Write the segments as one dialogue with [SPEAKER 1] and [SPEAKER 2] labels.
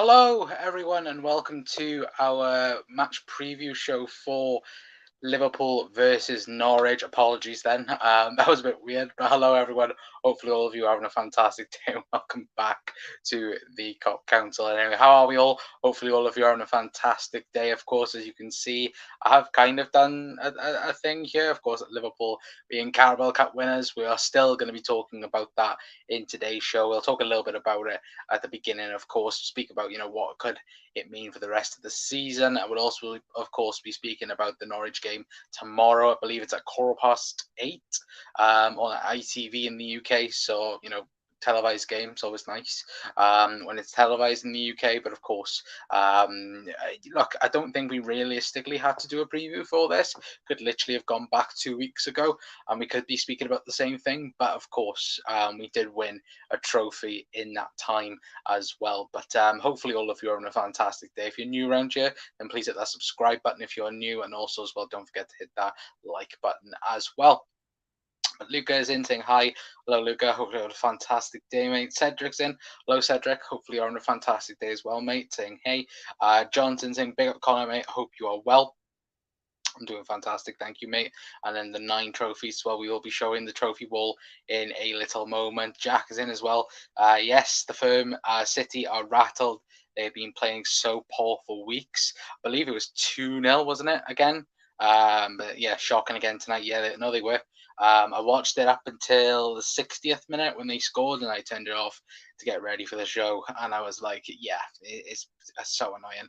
[SPEAKER 1] Hello, everyone, and welcome to our match preview show for Liverpool versus Norwich. Apologies then. That was a bit weird, but hello, everyone. Hopefully, all of you are having a fantastic day. Welcome back to the Cop Council. Anyway, how are we all? Hopefully, all of you are having a fantastic day. Of course, as you can see, I have kind of done a thing here. Of course, Liverpool being Carabao Cup winners, we are still going to be talking about that in today's show. We'll talk a little bit about it at the beginning, of course, speak about, what could it mean for the rest of the season. I will also, of course, be speaking about the Norwich game tomorrow. I believe it's at 8:15 on ITV in the UK. So, televised game. It's always nice when it's televised in the UK. But of course, look, I don't think we realistically had to do a preview for this. Could literally have gone back 2 weeks ago and we could be speaking about the same thing. But of course, we did win a trophy in that time as well. But hopefully, all of you are having a fantastic day. If you're new around here, then please hit that subscribe button if you're new. And also, as well, don't forget to hit that like button as well. But Luca is in saying hi. Hello, Luca. Hope you had a fantastic day, mate. Cedric's in. Hello, Cedric. Hopefully, you're having a fantastic day as well, mate. Saying hey. Johnson saying big up, Connor, mate. Hope you are well. I'm doing fantastic, thank you, mate. And then the 9 trophies. Well, we will be showing the trophy wall in a little moment. Jack is in as well. Yes, the firm City are rattled. They've been playing so poor for weeks. I believe it was 2-0, wasn't it? Again. But yeah, shocking again tonight. Yeah, no, they were. I watched it up until the 60th minute when they scored, and I turned it off to get ready for the show. And I was like, yeah, it's so annoying.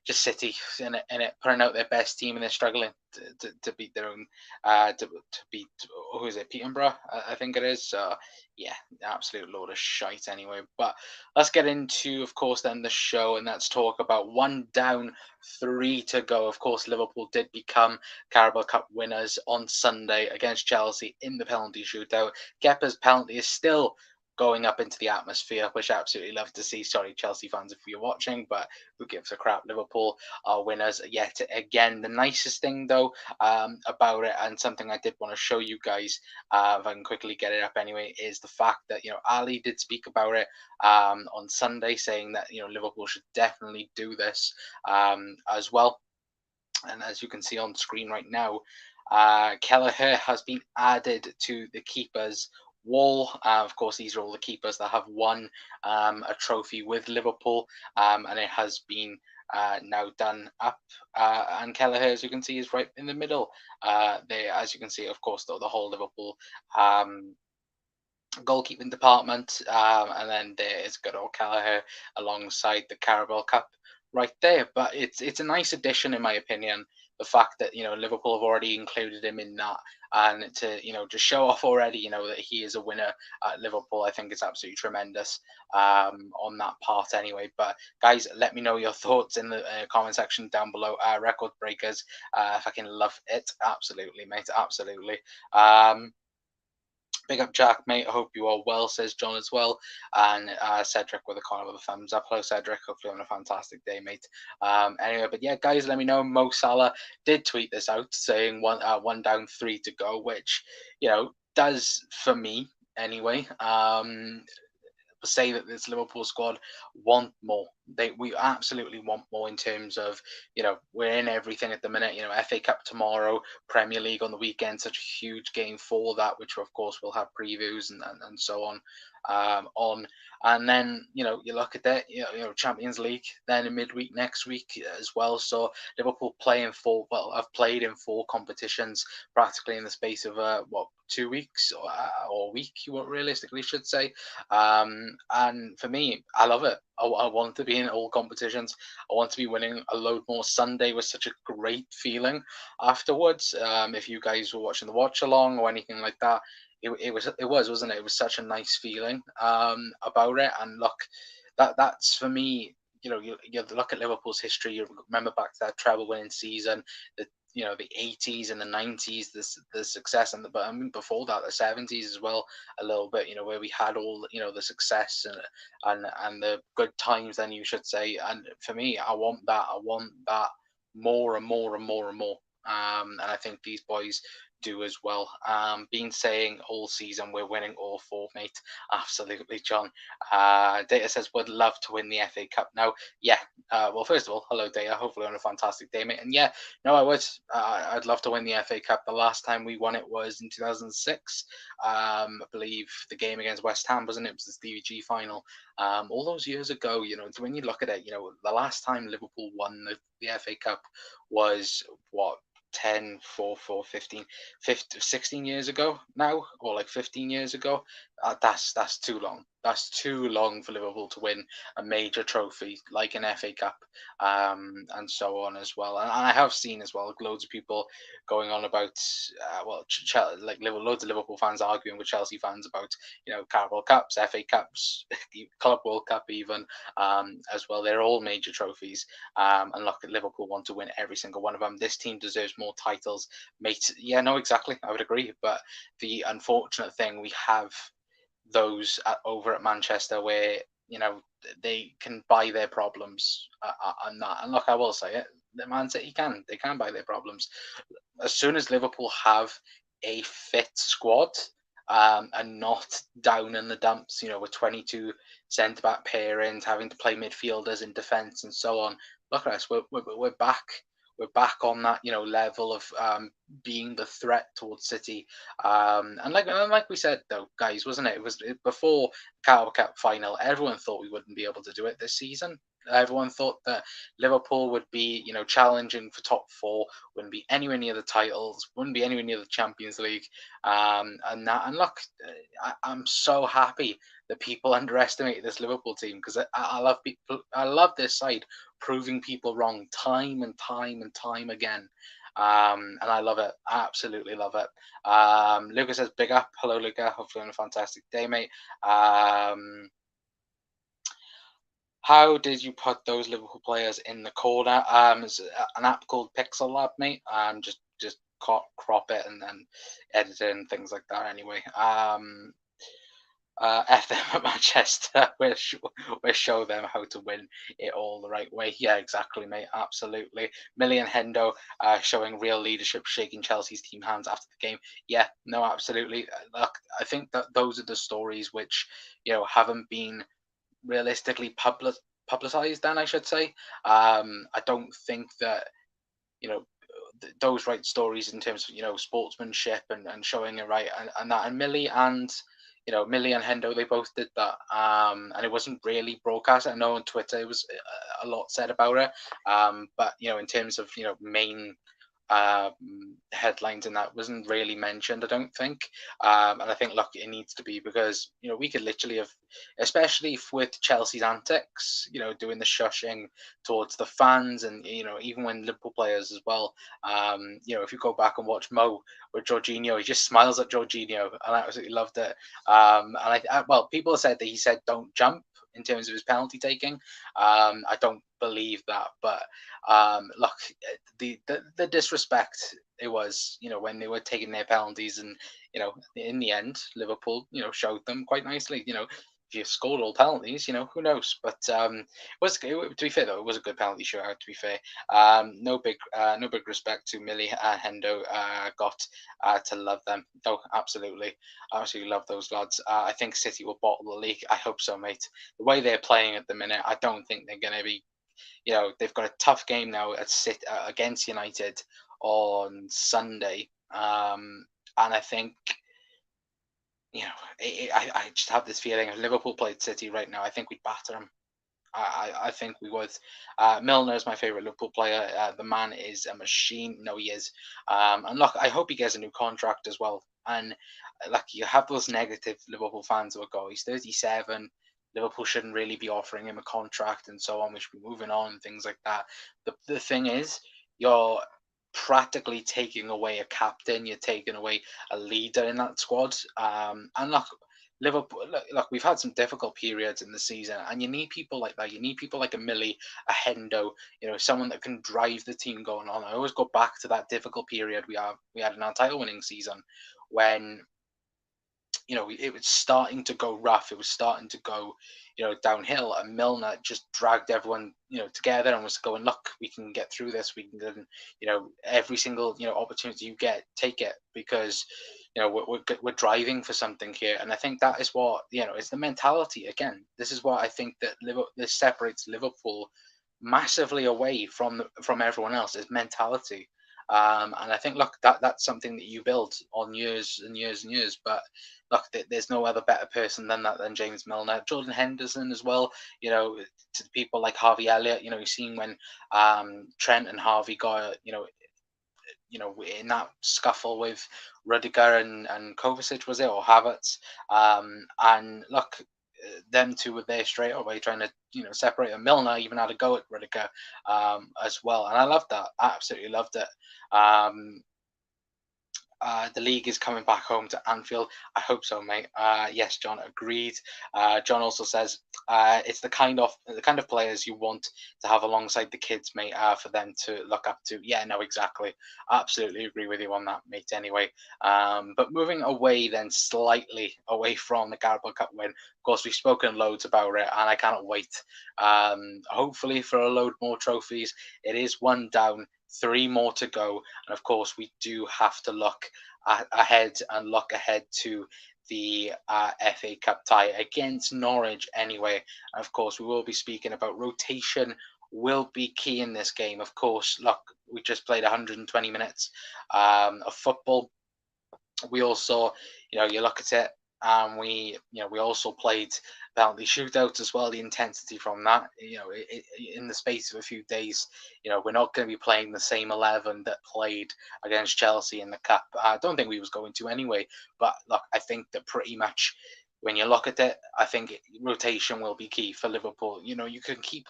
[SPEAKER 1] Just City in it, putting out their best team, and they're struggling to beat their own, to beat, who is it, Peterborough, I think it is. So yeah, absolute load of shite anyway. But let's get into, of course, then the show, and let's talk about 1 down, 3 to go. Of course, Liverpool did become Carabao Cup winners on Sunday against Chelsea in the penalty shootout. Kepa's penalty is still going up into the atmosphere, which I absolutely love to see. Sorry, Chelsea fans, if you're watching, but who gives a crap? Liverpool are winners yet again. The nicest thing, though, about it, and something I did want to show you guys, if I can quickly get it up anyway, is the fact that, Ali did speak about it on Sunday, saying that, Liverpool should definitely do this as well. And as you can see on screen right now, Kelleher has been added to the keepers wall. Of course, these are all the keepers that have won a trophy with Liverpool, and it has been now done up. And Kelleher, as you can see, is right in the middle there. As you can see, of course, though, the whole Liverpool goalkeeping department, and then there is good old Kelleher alongside the Carabao Cup right there. But it's a nice addition, in my opinion. The fact that Liverpool have already included him in that, and to just show off already, that he is a winner at Liverpool, I think it's absolutely tremendous on that part anyway. But guys, let me know your thoughts in the comment section down below. Record breakers, fucking love it, absolutely, mate, absolutely. Big up, Jack, mate. I hope you are well, says John as well. And Cedric with a corner with a thumbs up. Hello, Cedric. Hopefully, having a fantastic day, mate. Anyway, but yeah, guys, let me know. Mo Salah did tweet this out saying 1 down, 3 to go, which, does for me anyway. Say that this Liverpool squad want more. We absolutely want more in terms of we're in everything at the minute. FA Cup tomorrow, Premier League on the weekend, such a huge game for that, which of course we'll have previews and so on on. And then you look at that, Champions League then in midweek next week as well. So Liverpool I've played in 4 competitions practically in the space of 2 weeks or a week, you realistically should say. And for me, I love it. I want to be in all competitions. I want to be winning a load more. Sunday was such a great feeling afterwards. If you guys were watching the watch along or anything like that, wasn't it? It was such a nice feeling about it. And look, that's for me. You look at Liverpool's history. You remember back to that treble winning season, the 80s and the 90s, the success, but I mean before that the 70s as well, a little bit, where we had all the success and the good times, then you should say. And for me, I want that more and more and more and more. And I think these boys do as well. Been saying all season we're winning all four, mate. Absolutely, John. Data says would love to win the FA Cup. Now, yeah. Well, first of all, hello, Data. Hopefully, on a fantastic day, mate. And yeah, no, I would. I'd love to win the FA Cup. The last time we won it was in 2006. I believe the game against West Ham, wasn't it? It was the Stevie G final. All those years ago, when you look at it, the last time Liverpool won the FA Cup was what 10 4 4 15 15 16 years ago now, or like 15 years ago. That's too long. That's too long for Liverpool to win a major trophy like an FA Cup, and so on as well. And I have seen as well loads of people going on about loads of Liverpool fans arguing with Chelsea fans about Carabao Cups, FA Cups, Club World Cup even, as well. They're all major trophies, and look, Liverpool want to win every single one of them. This team deserves more titles, mate. Yeah, no, exactly. I would agree. But the unfortunate thing, we have those over at Manchester where they can buy their problems on that. And look, I will say it: the Man City they can buy their problems. As soon as Liverpool have a fit squad, and not down in the dumps, with 22 centre back pairings, having to play midfielders in defence and so on. Look at us, we're back. We're back on that, level of being the threat towards City. And like we said, though, guys, wasn't it? It was before Carabao Cup final. Everyone thought we wouldn't be able to do it this season. Everyone thought that Liverpool would be, challenging for top four, wouldn't be anywhere near the titles, wouldn't be anywhere near the Champions League, and look, I'm so happy that people underestimate this Liverpool team, because I love people. I love this side proving people wrong time and time and time again. And I love it. I absolutely love it. Luca says, big up. Hello, Luca. Hopefully on a fantastic day, mate. How did you put those Liverpool players in the corner? It's an app called Pixel Lab, mate. Just crop it and then edit it and things like that. Anyway, F them at Manchester. We'll show them how to win it all the right way. Yeah, exactly, mate. Absolutely. Millie and Hendo showing real leadership, shaking Chelsea's team hands after the game. Yeah, no, absolutely. Look, I think that those are the stories which haven't been realistically publicized. Then I should say, I don't think that those right stories in terms of sportsmanship and showing it right, and that, and Millie and Hendo, they both did that, and it wasn't really broadcast. I know on Twitter it was a lot said about it, but in terms of main headlines, and that wasn't really mentioned, I don't think. And I think, look, it needs to be, because we could literally have, especially with Chelsea's antics, doing the shushing towards the fans, and even when Liverpool players as well. If you go back and watch Mo with Jorginho, he just smiles at Jorginho, and I absolutely loved it. And well, people said that he said don't jump in terms of his penalty taking. I don't believe that, but look, the disrespect it was, when they were taking their penalties, and in the end, Liverpool, showed them quite nicely. If you scored all penalties, who knows? But to be fair though, it was a good penalty shootout. To be fair, no big respect to Millie and Hendo. Got to love them. No, absolutely love those lads. I think City will bottle the league. I hope so, mate. The way they're playing at the minute, I don't think they're going to be. They've got a tough game now against United on Sunday, and I think I just have this feeling if Liverpool played City right now, I think we'd batter them. I think we would. Milner is my favourite Liverpool player. The man is a machine. No, he is. And look, I hope he gets a new contract as well. And like, you have those negative Liverpool fans who will go, he's 37. Liverpool shouldn't really be offering him a contract and so on. We should be moving on and things like that. The thing is, you're practically taking away a captain. You're taking away a leader in that squad. And look, Liverpool, look, we've had some difficult periods in the season, and you need people like that. You need people like a Millie, a Hendo, someone that can drive the team going on. I always go back to that difficult period we had in our title-winning season, when it was starting to go rough. It was starting to go, downhill. And Milner just dragged everyone, together and was going, look, we can get through this. We can get, every single, opportunity you get, take it, because, we're driving for something here. And I think that is what, it's the mentality again. This is what I think that this separates Liverpool massively away from everyone else, is mentality. And I think, look, that's something that you build on years and years and years. But look, there's no other better person than that, than James Milner, Jordan Henderson as well. To people like Harvey Elliott. You've seen when Trent and Harvey got in that scuffle with Rudiger and Kovacic, was it, or Havertz? And look, them two were there straight away trying to separate them. Milner even had a go at Rudiger as well, and I loved that. I absolutely loved it. The league is coming back home to Anfield. I hope so, mate. Yes, John, agreed. John also says it's the kind of players you want to have alongside the kids, mate, for them to look up to. Yeah, no, exactly. I absolutely agree with you on that, mate. Anyway, but moving away then slightly away from the Carabao Cup win. Of course, we've spoken loads about it, and I cannot wait. Hopefully for a load more trophies. It is one down. 3 more to go, and of course we do have to look ahead to the FA Cup tie against Norwich anyway. And of course we will be speaking about rotation will be key in this game. Of course, look, we just played 120 minutes of football. We also, you look at it, and we also played penalty shootouts as well. The intensity from that, in the space of a few days, we're not going to be playing the same 11 that played against Chelsea in the cup. I don't think we was going to anyway. But look, I think that pretty much, when you look at it, I think rotation will be key for Liverpool. You can keep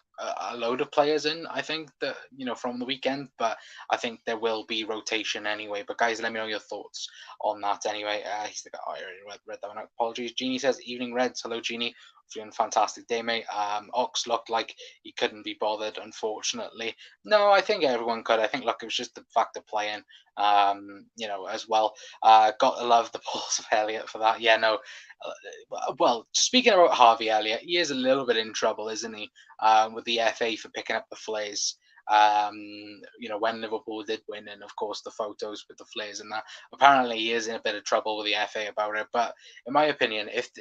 [SPEAKER 1] a load of players in, I think, that, from the weekend, but I think there will be rotation anyway. But guys, let me know your thoughts on that anyway. He's the guy, I already read that one out. Apologies. Jeannie says, evening Reds. Hello, Jeannie. Feeling fantastic day, mate. Ox looked like he couldn't be bothered, unfortunately. No, I think everyone could. I think, look, it was just the fact of playing, as well. Got to love the balls of Elliott for that. Yeah, no, well, speaking about Harvey Elliott, he is a little bit in trouble, isn't he? With the FA for picking up the flares. When Liverpool did win, and of course the photos with the flares and that. Apparently, he is in a bit of trouble with the FA about it. But in my opinion, if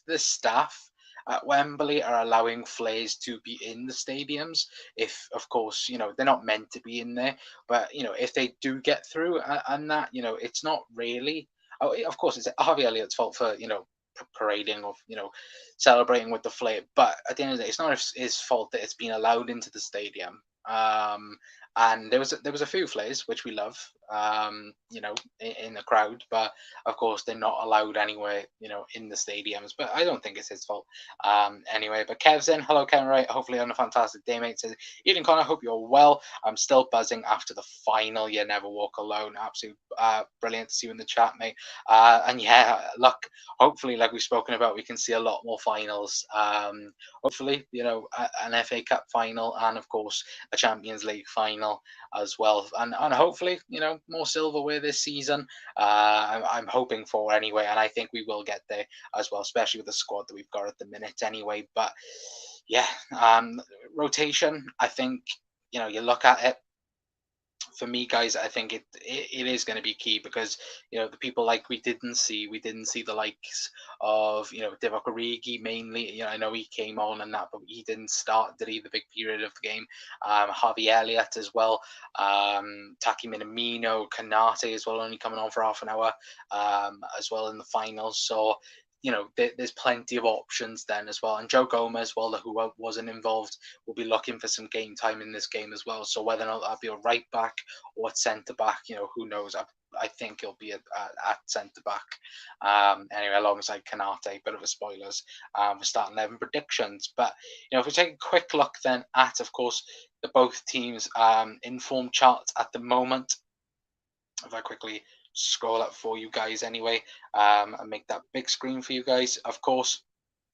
[SPEAKER 1] the staff at Wembley are allowing flares to be in the stadiums, if of course they're not meant to be in there, but if they do get through and that, it's not really. Oh, of course, it's Harvey Elliott's fault for parading or celebrating with the flare. But at the end of the day, it's not his fault that it's been allowed into the stadium. And there was a few flares which we love, in the crowd, but of course they're not allowed anywhere, in the stadiums. But I don't think it's his fault. Anyway, but Kev's in. Hello, Kevin. Right. Hopefully on a fantastic day, mate. Says, Eden Connor, hope you're well. I'm still buzzing after the final. You never walk alone. Absolute brilliant to see you in the chat, mate. And yeah, look, hopefully, like we've spoken about, we can see a lot more finals. Hopefully, an FA Cup final, and of course a Champions League final as well, and hopefully more silverware this season. I'm hoping for anyway, and I think we will get there as well, especially with the squad that we've got at the minute anyway. But yeah, rotation, I think, you look at it, for me, guys, I think it is going to be key, because the people like we didn't see the likes of Divock Origi mainly. I know he came on and that, but he didn't start, did he, the big period of the game. Harvey Elliott as well, Taki Minamino, Kanate as well, only coming on for half an hour as well in the finals. So there's plenty of options then as well. And Joe Gomez, well, who wasn't involved, will be looking for some game time in this game as well. So whether or not that'll be a right back or a centre back, who knows? I think he'll be at centre back. Anyway, alongside Kanate, bit of a spoilers for starting 11 predictions. But if we take a quick look then at, of course, the both teams' informed charts at the moment. If I quickly scroll up for you guys anyway, and make that big screen for you guys, of course.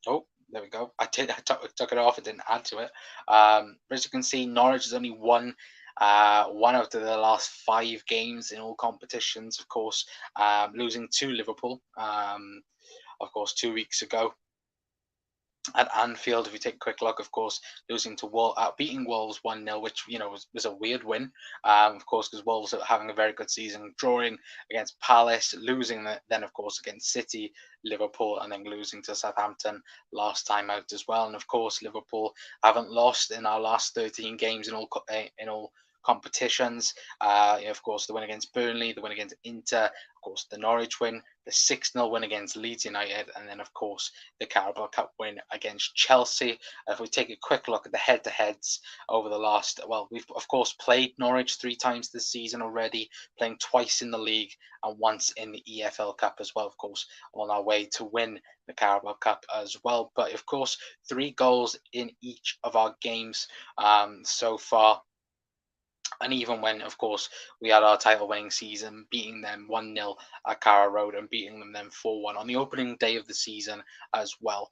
[SPEAKER 1] Oh, there we go. I took it off. It didn't add to it. As you can see, Norwich is only one One out of the last 5 games in all competitions, of course, losing to Liverpool, of course, 2 weeks ago at Anfield. If you take a quick look, of course, losing to beating Wolves 1-0, which was a weird win, of course, because Wolves are having a very good season, drawing against Palace, losing then of course against City, Liverpool, and then losing to Southampton last time out as well. And of course, Liverpool haven't lost in our last 13 games in all competitions. Of course, the win against Burnley, the win against Inter, of course, the Norwich win, the 6-0 win against Leeds United, and then of course the Carabao Cup win against Chelsea. If we take a quick look at the head-to-heads over the last, well, we've of course played Norwich 3 times this season already, playing twice in the league and once in the EFL Cup as well, of course, on our way to win the Carabao Cup as well. But of course, 3 goals in each of our games so far. And even when, of course, we had our title winning season, beating them 1-0 at Carrow Road and beating them then 4-1 on the opening day of the season as well,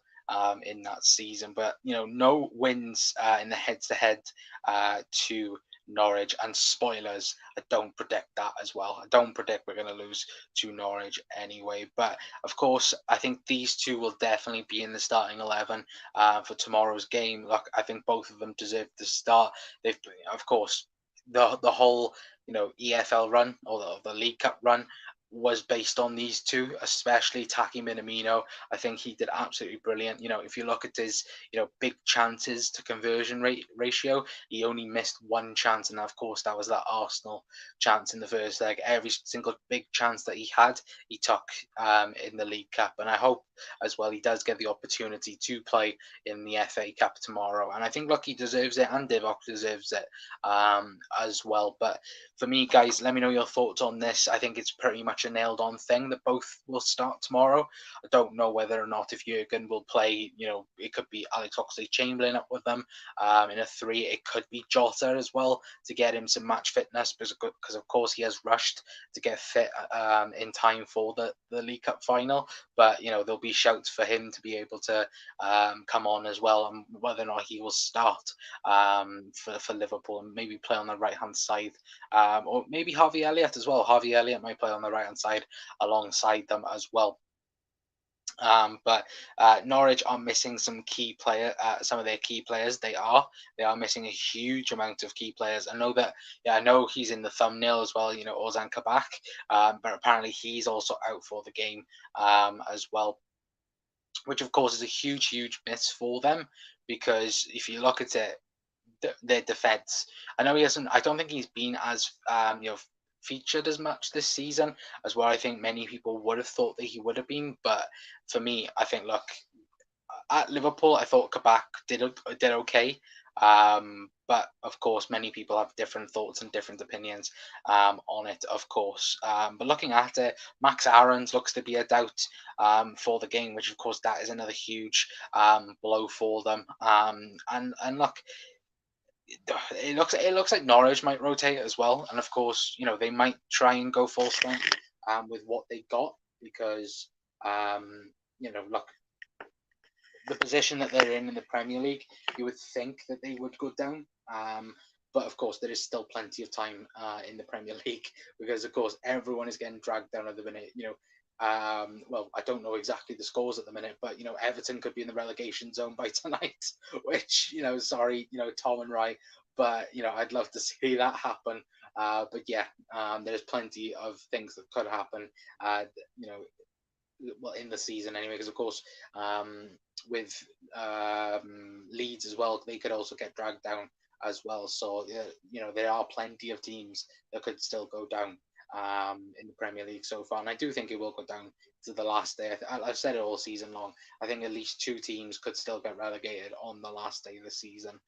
[SPEAKER 1] in that season. But, no wins in the head to head to Norwich. And spoilers, I don't predict that as well. I don't predict we're going to lose to Norwich anyway. But of course, I think these two will definitely be in the starting 11 for tomorrow's game. Look, I think both of them deserve to start. They've, of course, the whole EFL run, or the League Cup run, was based on these two, especially Taki Minamino. I think he did absolutely brilliant. If you look at his big chances to conversion rate ratio, he only missed one chance, and of course that was that Arsenal chance in the first leg. Every single big chance that he had, he took in the League Cup, and I hope as well he does get the opportunity to play in the FA Cup tomorrow. And I think, look, he deserves it, and Divock deserves it as well. But for me, guys, let me know your thoughts on this. I think it's pretty much a nailed on thing that both will start tomorrow. I don't know whether or not if Jurgen will play, it could be Alex Oxlade-Chamberlain up with them in a 3. It could be Jota as well to get him some match fitness, because of course he has rushed to get fit in time for the League Cup final. But, there'll be shouts for him to be able to come on as well, and whether or not he will start for Liverpool and maybe play on the right-hand side. Or maybe Harvey Elliott as well. Harvey Elliott might play on the right-hand side alongside them as well. But Norwich are missing some some of their key players. They are missing a huge amount of key players. I know he's in the thumbnail as well. Ozan Kabak, but apparently he's also out for the game as well, which of course is a huge miss for them, because if you look at it, their defense. I know he hasn't. I don't think he's been as featured as much this season as what I think many people would have thought that he would have been. But for me, I think, look, at Liverpool, I thought Kabak did okay. But of course, many people have different thoughts and different opinions on it, of course. But looking at it, Max Aarons looks to be a doubt for the game, which of course that is another huge blow for them. And look, it looks like Norwich might rotate as well, and of course, they might try and go full strength with what they got, because look, the position that they're in the Premier League, you would think that they would go down. But of course, there is still plenty of time in the Premier League, because of course everyone is getting dragged down at the minute. Well, I don't know exactly the scores at the minute, but Everton could be in the relegation zone by tonight, which sorry, Tom and Rai, but I'd love to see that happen. But yeah, there's plenty of things that could happen. Well, in the season anyway, because of course, with Leeds as well, they could also get dragged down as well. So there are plenty of teams that could still go down in the Premier League so far, and I do think it will go down to the last day. I've said it all season long. I think at least 2 teams could still get relegated on the last day of the season.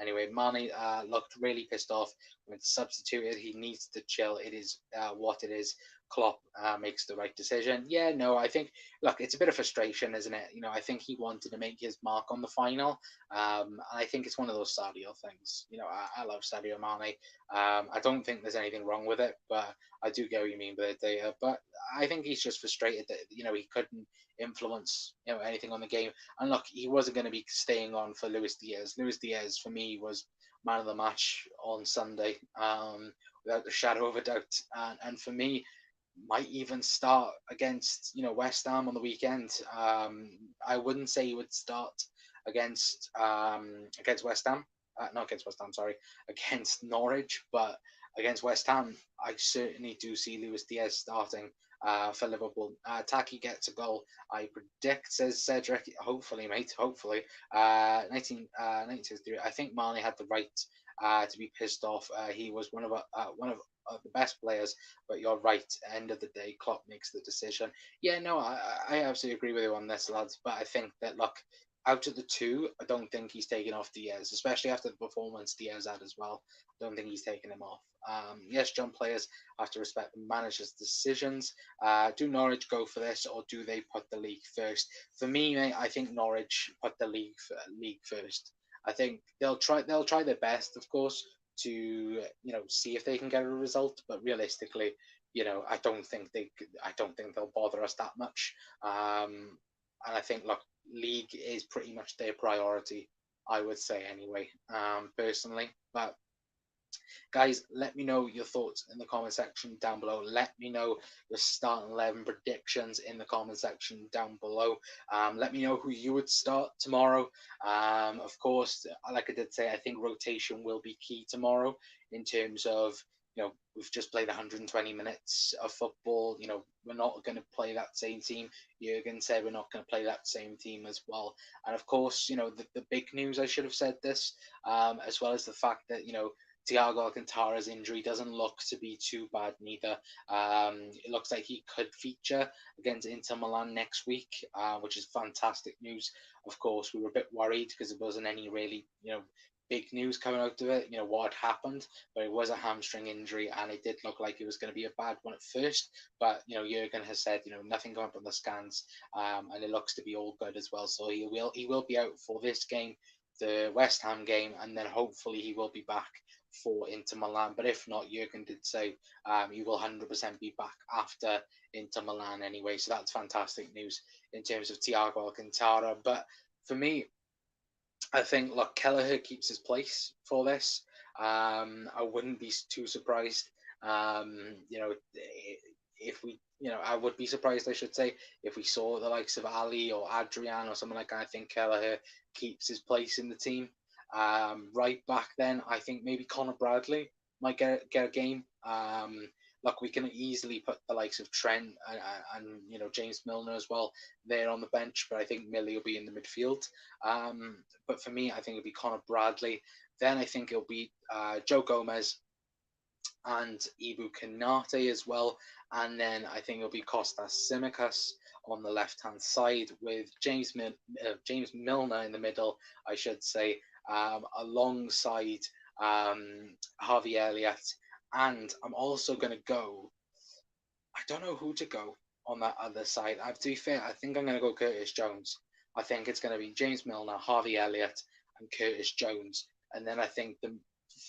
[SPEAKER 1] Anyway, Mane looked really pissed off when substituted. He needs to chill. It is what it is. Klopp makes the right decision. Yeah, no, I think, look, it's a bit of frustration, isn't it? I think he wanted to make his mark on the final. And I think it's one of those Sadio things. I love Sadio Mane. I don't think there's anything wrong with it, but I do get what you mean by the data. But I think he's just frustrated that, he couldn't influence, anything on the game. And look, he wasn't going to be staying on for Luis Diaz. Luis Diaz, for me, was man of the match on Sunday, without a shadow of a doubt. And for me, might even start against West Ham on the weekend. I wouldn't say he would start against West Ham, not against West Ham, sorry, against Norwich, but against West Ham, I certainly do see Luis Diaz starting for Liverpool. Taki gets a goal. I predict, says Cedric. Hopefully, mate. Hopefully. 1963. I think Marnie had the right to be pissed off. He was one of the best players. But you're right. End of the day, Klopp makes the decision. Yeah, no, I absolutely agree with you on this, lads. But I think that look, out of the two, I don't think he's taken off Diaz, especially after the performance Diaz had as well. I don't think he's taken him off. Yes, John, players have to respect the manager's decisions. Do Norwich go for this, or do they put the league first? For me, mate, I think Norwich put the league first. I think they'll try their best, of course, to see if they can get a result. But realistically, I don't think they'll bother us that much. And I think look, league is pretty much their priority, I would say anyway, personally. But guys, let me know your thoughts in the comment section down below. Let me know your starting 11 predictions in the comment section down below. Let me know who you would start tomorrow. Of course, like I did say, I think rotation will be key tomorrow in terms of, we've just played 120 minutes of football. We're not going to play that same team. Jurgen said we're not going to play that same team as well. And of course, the big news, I should have said this, as well as the fact that, Thiago Alcantara's injury doesn't look to be too bad neither. It looks like he could feature against Inter Milan next week, which is fantastic news. Of course, we were a bit worried because there wasn't any really, big news coming out of it, what had happened, but it was a hamstring injury and it did look like it was going to be a bad one at first. But, Jurgen has said, nothing come up on the scans, and it looks to be all good as well. So he will be out for this game, the West Ham game, and then hopefully he will be back for Inter Milan. But if not, Jurgen did say he will 100% be back after Inter Milan anyway. So that's fantastic news in terms of Thiago Alcantara. But for me, I think look, Kelleher keeps his place for this. I wouldn't be too surprised. If we, I would be surprised, I should say, if we saw the likes of Ali or Adrian or something like that. I think Kelleher keeps his place in the team. Right back then, I think maybe Connor Bradley might get a game. Look, we can easily put the likes of Trent and James Milner as well there on the bench, but I think Millie will be in the midfield. But for me, I think it'll be Connor Bradley. Then I think it'll be Joe Gomez and Ibu Kanate as well. And then I think it'll be Kostas Tsimikas on the left-hand side with James Milner in the middle, I should say, alongside Harvey Elliott. And I'm also going to go, I don't know who to go on that other side. To be fair, I think I'm going to go Curtis Jones. I think it's going to be James Milner, Harvey Elliott, and Curtis Jones. And then I think the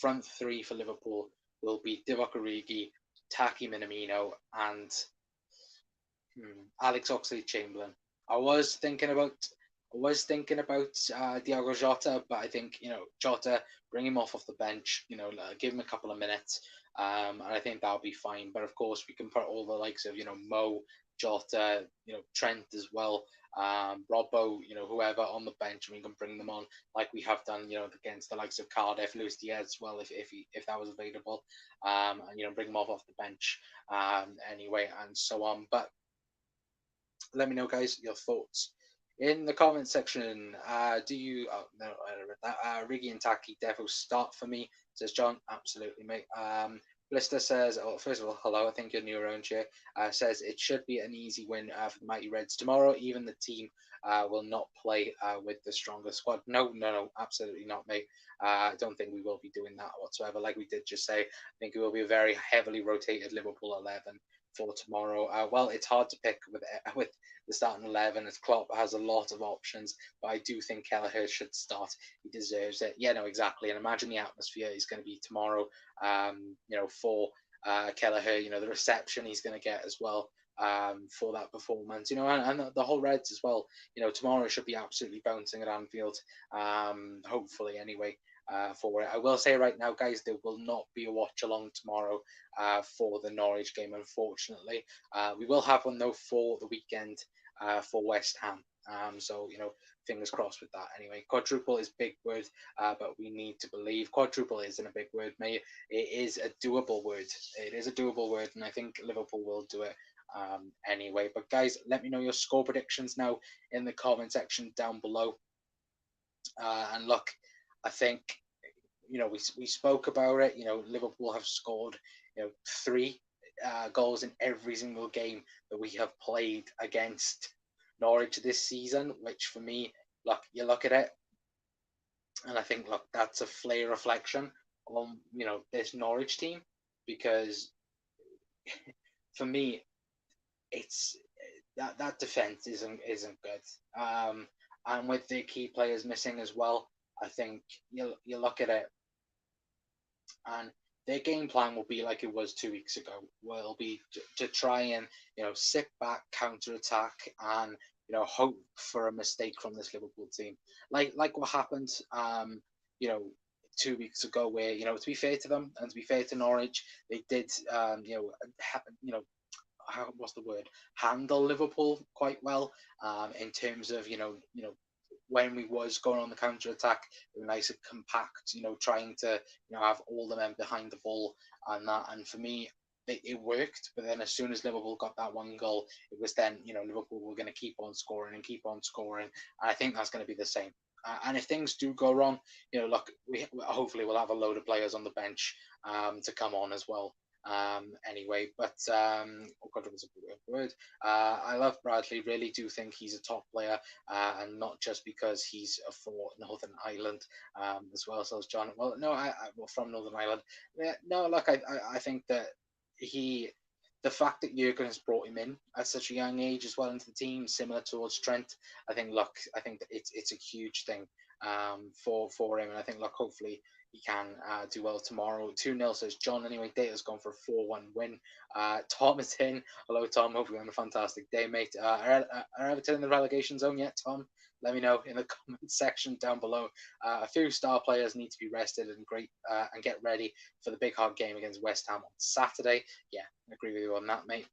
[SPEAKER 1] front three for Liverpool will be Divock Origi, Taki Minamino, and Alex Oxlade-Chamberlain. I was thinking about Diogo Jota, but I think Jota, bring him off the bench. Give him a couple of minutes, and I think that'll be fine. But of course, we can put all the likes of Mo, Jota, Trent as well, Robbo, whoever on the bench, and we can bring them on like we have done, against the likes of Cardiff, Luis Diaz as well, if that was available, and bring them off the bench, anyway, and so on. But let me know, guys, your thoughts in the comment section. Do you? Oh no, I read that. Riggy and Taki Devil start for me, says John. Absolutely, mate. Blister says, oh, first of all, hello. I think you're new around here. Says it should be an easy win for the Mighty Reds tomorrow. Even the team will not play with the stronger squad. No, absolutely not, mate. I don't think we will be doing that whatsoever. Like we did just say, I think it will be a very heavily rotated Liverpool 11 for tomorrow. Well, it's hard to pick with the starting 11 as Klopp has a lot of options, but I do think Kelleher should start. He deserves it. Yeah, no, exactly. And imagine the atmosphere is going to be tomorrow, for Kelleher, the reception he's going to get as well, for that performance, and the whole Reds as well. Tomorrow should be absolutely bouncing at Anfield, hopefully anyway. for it. I will say right now, guys, there will not be a watch along tomorrow for the Norwich game, unfortunately. We will have one though for the weekend for West Ham. So fingers crossed with that. Anyway, quadruple is big word, but we need to believe. Quadruple isn't a big word, mate. It is a doable word. It is a doable word, and I think Liverpool will do it. Anyway, but guys, let me know your score predictions now in the comment section down below. And look, I think we spoke about it. Liverpool have scored 3 goals in every single game that we have played against Norwich this season. Which for me, look, you look at it, and I think look, that's a flare reflection on this Norwich team, because for me, it's that defense isn't good. And with the key players missing as well, I think you look at it, and their game plan will be like it was 2 weeks ago. Will be to try and sit back, counter attack, and hope for a mistake from this Liverpool team, like what happened, you know 2 weeks ago, where to be fair to them and to be fair to Norwich, they did what's the word, handle Liverpool quite well, in terms of when we was going on the counter attack, they were nice and compact, trying to have all the men behind the ball and that. And for me, it worked. But then as soon as Liverpool got that one goal, it was then Liverpool were going to keep on scoring and keep on scoring. And I think that's going to be the same. And if things do go wrong, look, we hopefully we'll have a load of players on the bench to come on as well. Anyway, but oh god, it was a weird word. I love Bradley. Really do think he's a top player, and not just because he's for Northern Ireland, as well. So as John. Well, no, well, from Northern Ireland. Yeah, no, look, I think that the fact that Jurgen has brought him in at such a young age as well into the team, similar towards Trent, I think that it's a huge thing for him, and I think hopefully he can do well tomorrow. 2-0 says John. Anyway, Data's gone for a 4-1 win. Tom is in. Hello, Tom. Hope you're having a fantastic day, mate. Are Everton in the relegation zone yet, Tom? Let me know in the comment section down below. A few star players need to be rested and get ready for the big hard game against West Ham on Saturday. Yeah, I agree with you on that, mate.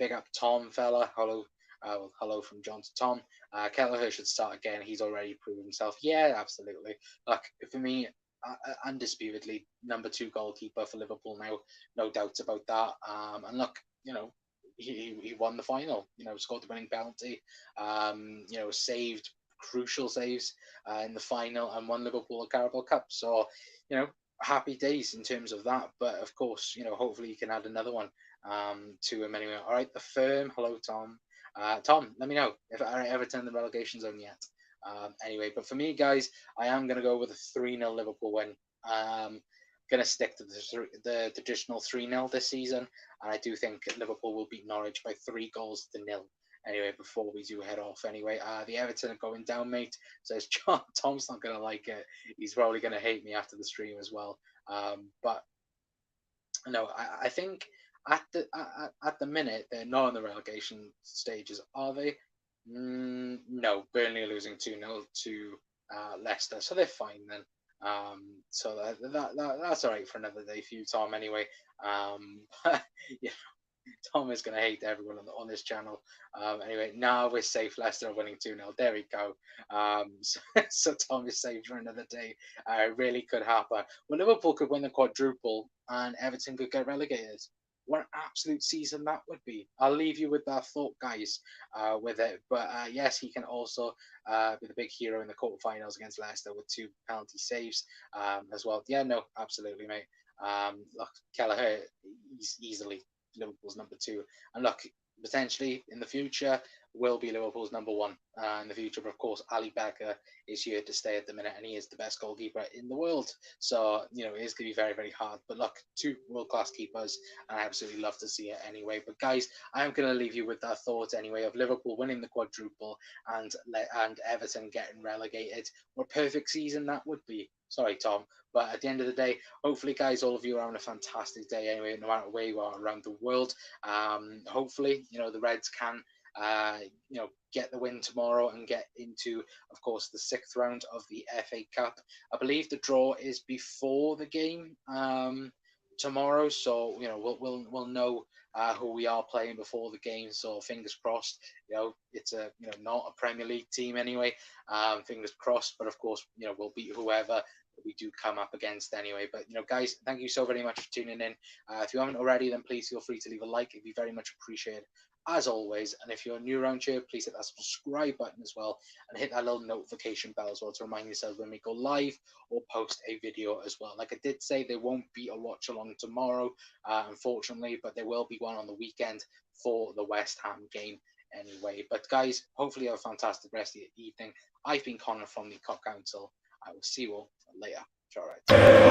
[SPEAKER 1] Big up Tom, fella. Hello. Hello from John to Tom. Kelleher should start again. He's already proven himself. Yeah, absolutely. Look, for me, undisputedly number 2 goalkeeper for Liverpool now, no doubts about that. And look, he won the final. Scored the winning penalty. Saved crucial saves in the final and won Liverpool a Carabao Cup. So, happy days in terms of that. But of course, hopefully you can add another one to him anyway. All right, the firm. Hello, Tom. Tom, let me know if I ever turn the relegation zone yet. Anyway, but for me, guys, I am going to go with a 3-0 Liverpool win. Going to stick to the traditional 3-0 this season, and I do think Liverpool will beat Norwich by 3-0. Anyway, before we do head off, anyway, the Everton are going down, mate. Says John. Tom's not going to like it. He's probably going to hate me after the stream as well. But no, I think at the minute they're not in the relegation stages, are they? No, Burnley are losing 2-0 to Leicester, so they're fine then. So that's all right for another day for you, Tom. Anyway, yeah, Tom is going to hate everyone on this channel. Anyway, now we're safe. Leicester are winning 2-0. There we go. So Tom is safe for another day. It really could happen. Well, Liverpool could win the quadruple and Everton could get relegated. What an absolute season that would be. I'll leave you with that thought, guys, with it. But yes, he can also be the big hero in the quarterfinals against Leicester with 2 penalty saves as well. Yeah, no, absolutely, mate. Look, Kelleher, he's easily Liverpool's number 2. And look, potentially in the future will be Liverpool's number 1 in the future. But of course, Ali Becker is here to stay at the minute, and he is the best goalkeeper in the world. So it is going to be very, very hard. But look, 2 world-class keepers, and I absolutely love to see it anyway. But guys, I'm going to leave you with that thought anyway of Liverpool winning the quadruple and Everton getting relegated. What a perfect season that would be. Sorry, Tom. But at the end of the day, hopefully, guys, all of you are having a fantastic day anyway, no matter where you are around the world. Hopefully, the Reds can get the win tomorrow and get into, of course, the 6th round of the FA Cup. I believe the draw is before the game tomorrow, so we'll know who we are playing before the game. So fingers crossed. It's not a Premier League team anyway. Fingers crossed, but of course, we'll beat whoever we do come up against anyway. But guys, thank you so very much for tuning in. If you haven't already, then please feel free to leave a like. It'd be very much appreciated as always. And if you're new around here, please hit that subscribe button as well, and hit that little notification bell as well to remind yourself when we go live or post a video as well. Like I did say, there won't be a watch along tomorrow, unfortunately, but there will be one on the weekend for the West Ham game anyway. But guys, hopefully you have a fantastic rest of your evening. I've been Connor from the Cock Council. I will see you all later. All right.